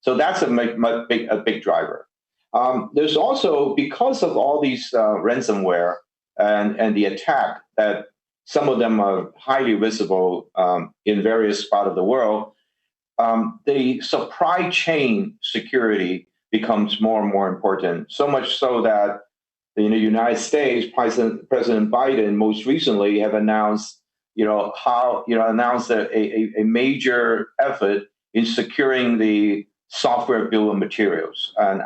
So that's a big driver. There's also, because of all these ransomware and the attack, that some of them are highly visible in various parts of the world, the supply chain security becomes more and more important. So much so that in the United States, President Biden most recently have announced, announced a major effort in securing the software bill of materials. And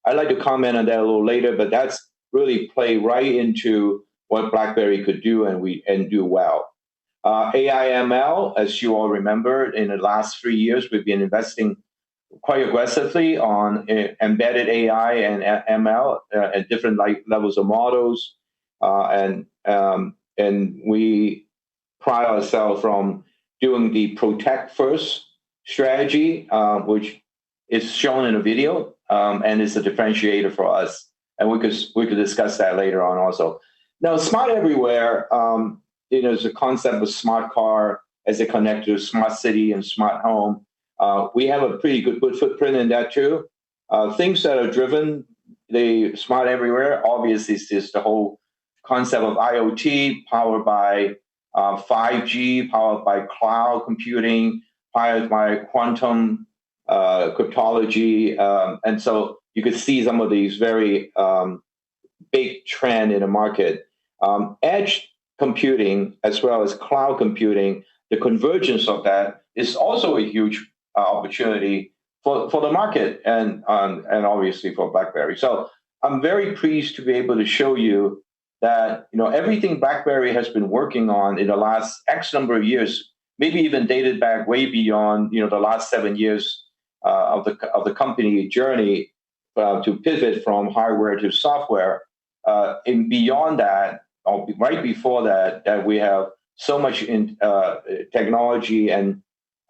I'd like to comment on that a little later, but that's really play right into what BlackBerry could do and do well. AI/ML, as you all remember, in the last 3 years, we've been investing quite aggressively on embedded AI and ML at different levels of models, and we pride ourselves from doing the protect first strategy, which is shown in a video, and is a differentiator for us. And we could discuss that later on also. Now, smart everywhere, is a concept of smart car as a connector to smart city and smart home. We have a pretty good footprint in that too. Things that are driven the smart everywhere, obviously, is the whole concept of IoT powered by 5G, powered by cloud computing, powered by quantum cryptology. And so you could see some of these very big trend in the market. Edge computing as well as cloud computing, the convergence of that is also a huge opportunity for the market and obviously for BlackBerry. So I'm very pleased to be able to show you that everything BlackBerry has been working on in the last X number of years, maybe even dated back way beyond the last 7 years of the company journey to pivot from hardware to software, and beyond that, or right before that we have so much in technology and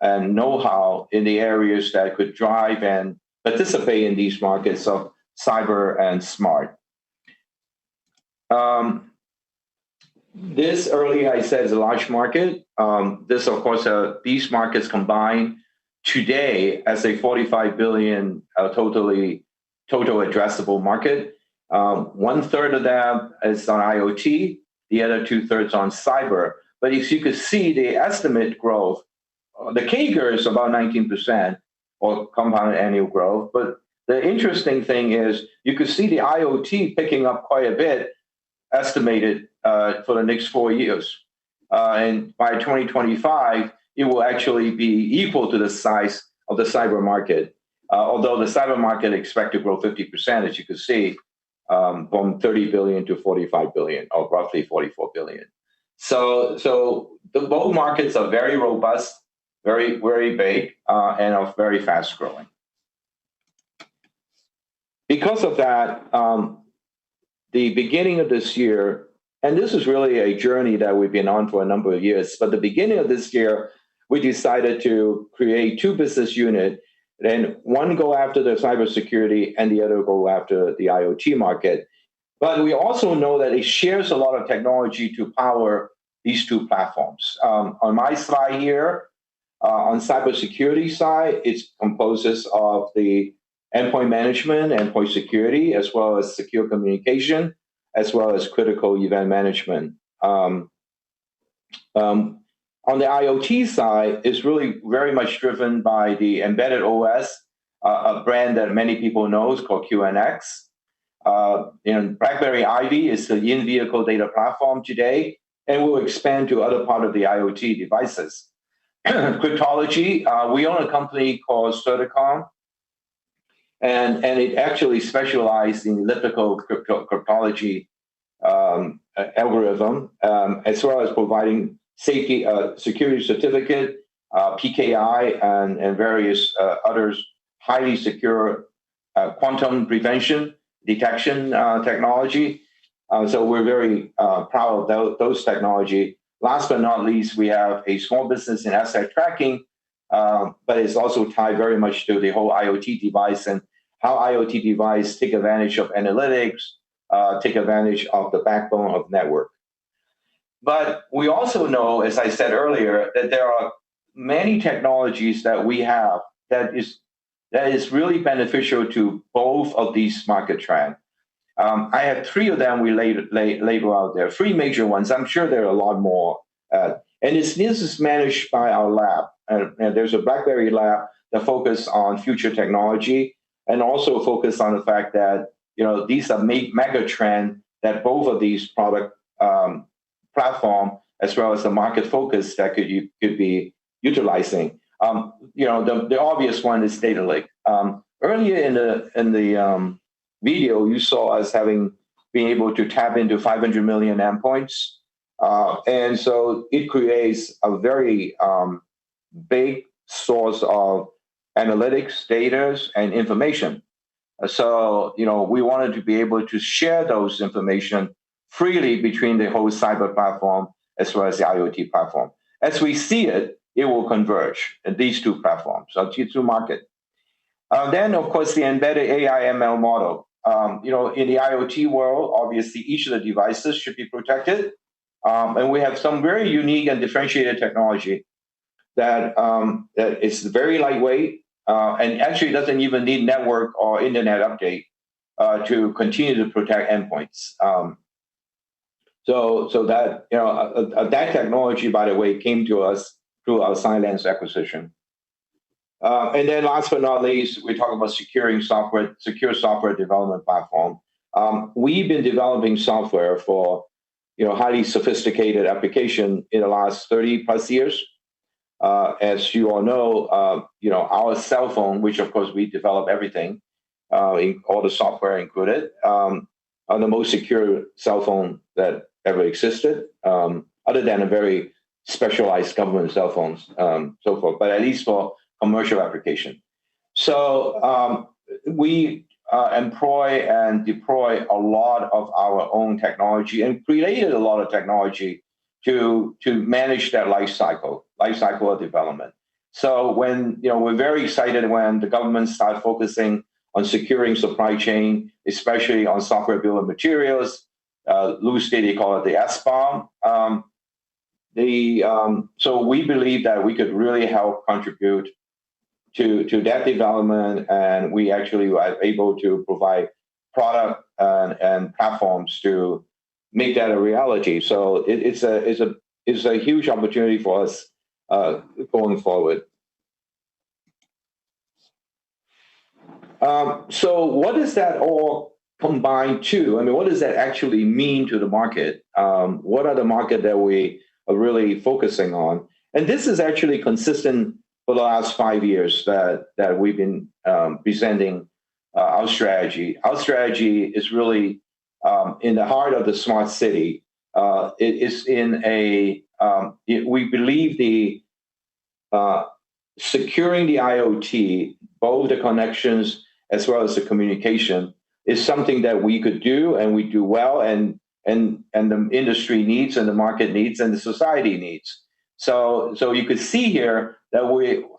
know-how in the areas that could drive and participate in these markets of cyber and smart. This earlier I said is a large market. This, of course, these markets combined today as a $45 billion total addressable market. 1/3 of that is on IoT, the other 2/3 on cyber. But as you can see, the estimate growth, the CAGR is about 19%, or compound annual growth. But the interesting thing is you can see the IoT picking up quite a bit, estimated for the next 4 years. And by 2025, it will actually be equal to the size of the cyber market, although the cyber market expect to grow 50%, as you can see, from 30 billion to 45 billion, or roughly 44 billion. So both markets are very robust, very, very big, and are very fast growing. Because of that, the beginning of this year, and this is really a journey that we've been on for a number of years, but the beginning of this year, we decided to create 2 business units, and one go after the cybersecurity and the other go after the IoT market. But we also know that it shares a lot of technology to power these 2 platforms. On my slide here, on cybersecurity side, it composes of the endpoint management, endpoint security, as well as secure communication, as well as critical event management. On the IoT side, it's really very much driven by the embedded OS, a brand that many people know is called QNX. BlackBerry Ivy is the in-vehicle data platform today, and will expand to other part of the IoT devices. Cryptology, we own a company called Certicom, and it actually specializes in elliptical cryptology algorithm, as well as providing safety, security certificate, PKI, and various others, highly secure quantum prevention detection technology. So we're very proud of those technology. Last but not least, we have a small business in asset tracking, but it's also tied very much to the whole IoT device and how IoT device take advantage of analytics, take advantage of the backbone of network. But we also know, as I said earlier, that there are many technologies that we have that is that is really beneficial to both of these market trends. I have three of them we label out there, three major ones. I'm sure there are a lot more. And this is managed by our lab. And there's a BlackBerry lab that focus on future technology and also focus on the fact that, these are mega trend that both of these product platform as well as the market focus that could be utilizing. The obvious one is data lake. Earlier in the video, you saw us having been able to tap into 500 million endpoints, and so it creates a very big source of analytics, data, and information. So, we wanted to be able to share those information freely between the whole cyber platform as well as the IoT platform. As we see it, it will converge in these two platforms, so these two markets. Then, of course, the embedded AI ML model. In the IoT world, obviously, each of the devices should be protected. And we have some very unique and differentiated technology that is very lightweight and actually doesn't even need network or internet update to continue to protect endpoints. So that that technology, by the way, came to us through our Cylance acquisition. And then last but not least, we talk about secure software development platform. We've been developing software for highly sophisticated application in the last 30 plus years. As you all know, our cell phone, which of course we develop everything, all the software included, are the most secure cell phone that ever existed, other than a very specialized government cell phones, so forth, but at least for commercial application. So we employ and deploy a lot of our own technology and created a lot of technology to manage that life cycle of development. So when we're very excited when the government started focusing on securing supply chain, especially on software bill of materials, loosely they call it the SBOM. So we believe that we could really help contribute to that development, and we actually were able to provide product and platforms to make that a reality. So it's a huge opportunity for us going forward. So what does that all combine to? I mean, what does that actually mean to the market? What are the market that we are really focusing on? And this is actually consistent for the last 5 years that we've been presenting our strategy. Our strategy is really in the heart of the smart city. It is we believe the securing the IoT, both the connections as well as the communication, is something that we could do and we do well, and the industry needs and the market needs and the society needs. So you could see here that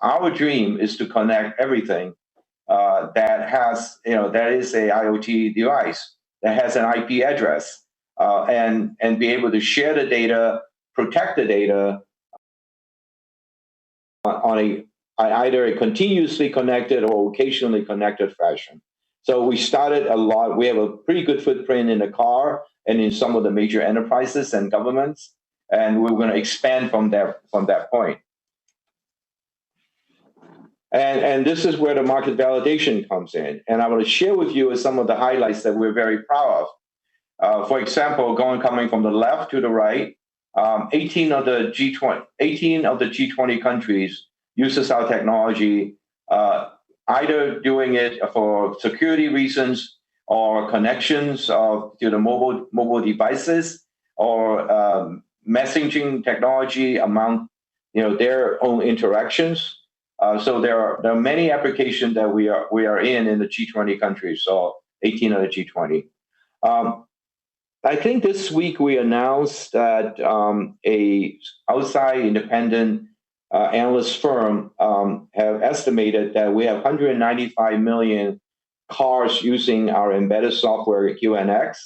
our dream is to connect everything that has that is a IoT device that has an IP address and be able to share the data, protect the data on either a continuously connected or occasionally connected fashion. So we started a lot. We have a pretty good footprint in the car and in some of the major enterprises and governments, and we're going to expand from that point. And this is where the market validation comes in. And I want to share with you some of the highlights that we're very proud of. For example, coming from the left to the right, 18 of the G20 countries uses our technology, either doing it for security reasons or connections to the mobile devices or messaging technology among their own interactions. So there are many applications that we are in the G20 countries, so 18 of the G20. I think this week we announced that a outside independent analyst firm have estimated that we have 195 million cars using our embedded software QNX.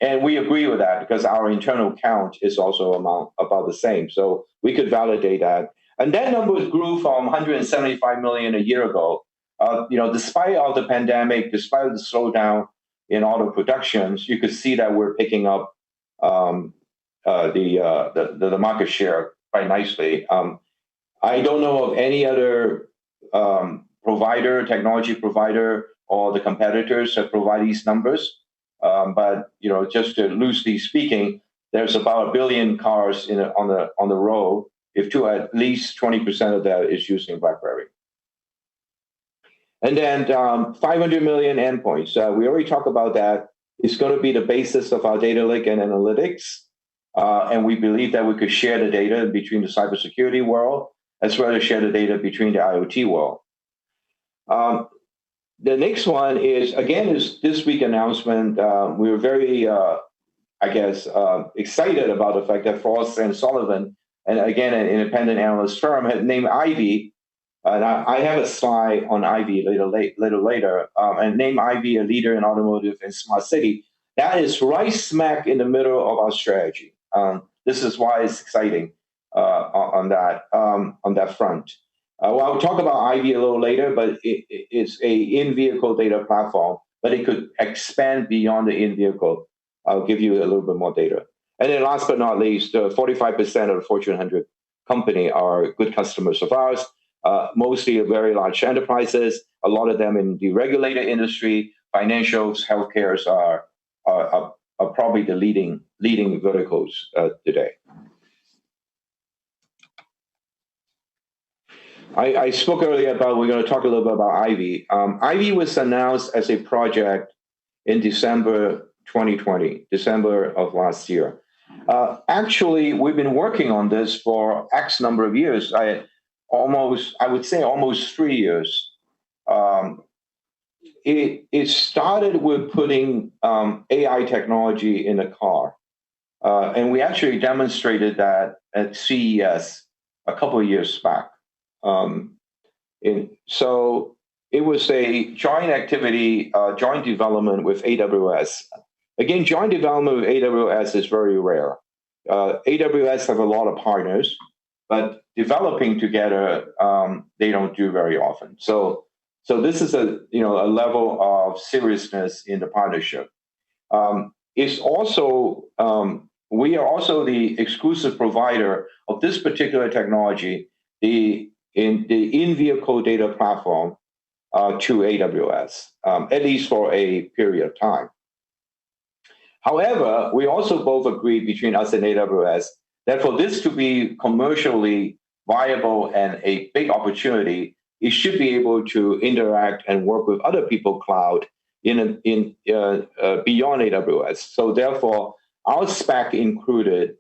And we agree with that because our internal count is also about the same. So we could validate that. And that number grew from 175 million a year ago despite all the pandemic, despite the slowdown in auto productions, you could see that we're picking up the market share quite nicely. I don't know of any other technology provider, or the competitors that provide these numbers. But just to loosely speaking, there's about 1 billion cars on the road. If to at least 20% of that is using BlackBerry. And then 500 million endpoints. We already talked about that. It's going to be the basis of our data lake and analytics. And we believe that we could share the data between the cybersecurity world, as well as share the data between the IoT world. The next one is this week announcement. We were very, excited about the fact that Frost & Sullivan, and again, an independent analyst firm, had named Ivy. And I have a slide on Ivy later, and named Ivy a leader in automotive and smart city. That is right smack in the middle of our strategy. This is why it's exciting on that front. Well, I'll talk about Ivy a little later, but it's a in-vehicle data platform, but it could expand beyond the in-vehicle. I'll give you a little bit more data. And then last but not least, 45% of the Fortune 100 company are good customers of ours, mostly very large enterprises, a lot of them in the regulated industry. Financials, healthcare are probably the leading verticals today. I spoke earlier about, we're going to talk a little bit about Ivy. Ivy was announced as a project in December 2020, December of last year. Actually, we've been working on this for X number of years. I would say almost 3 years. It started with putting AI technology in a car. And we actually demonstrated that at CES a couple of years back. So it was a joint activity, joint development with AWS. Again, joint development with AWS is very rare. AWS have a lot of partners, but developing together, they don't do very often. So this is a level of seriousness in the partnership. It's also we are also the exclusive provider of this particular technology, the in-vehicle data platform, to AWS, at least for a period of time. However, we also both agreed between us and AWS that for this to be commercially viable and a big opportunity, it should be able to interact and work with other people's cloud beyond AWS. So therefore, our spec included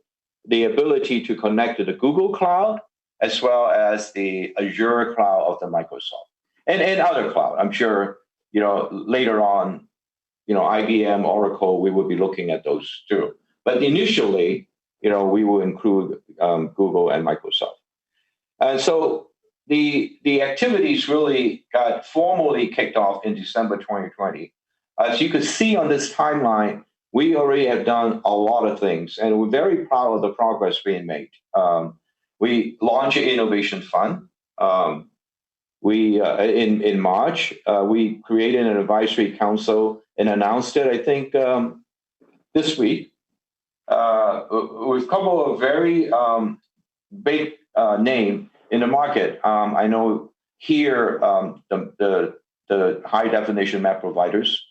the ability to connect to the Google Cloud, as well as the Azure cloud of the Microsoft, and other cloud. I'm sure later on, IBM, Oracle, we will be looking at those too. But initially, we will include Google and Microsoft. And so the activities really got formally kicked off in December 2020. As you can see on this timeline, we already have done a lot of things, and we're very proud of the progress being made. We launched an innovation fund. In March, we created an advisory council and announced it, I think, this week, with a couple of very big name in the market. I know here the high definition map providers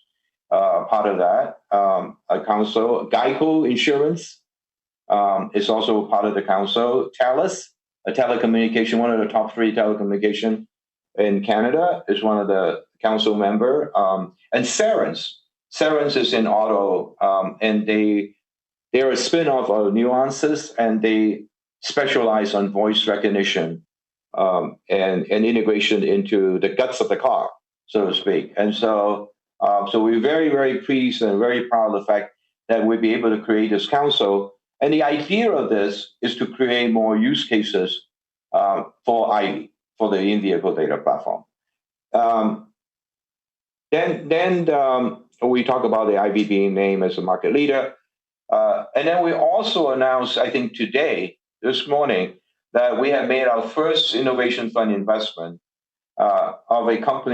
part of that council. Geico Insurance is also part of the council. Thales, a telecommunication, one of the top 3 telecommunication in Canada, is one of the council member. And Cerence is in auto, and they're a spin-off of Nuances, and they specialize on voice recognition and integration into the guts of the car, so to speak. And so we're very, very pleased and very proud of the fact that we'll be able to create this council. And the idea of this is to create more use cases for Ivy, for the in-vehicle data platform. Then we talk about the Ivy being named as a market leader. And then we also announced, I think this morning, that we have made our first innovation fund investment of a company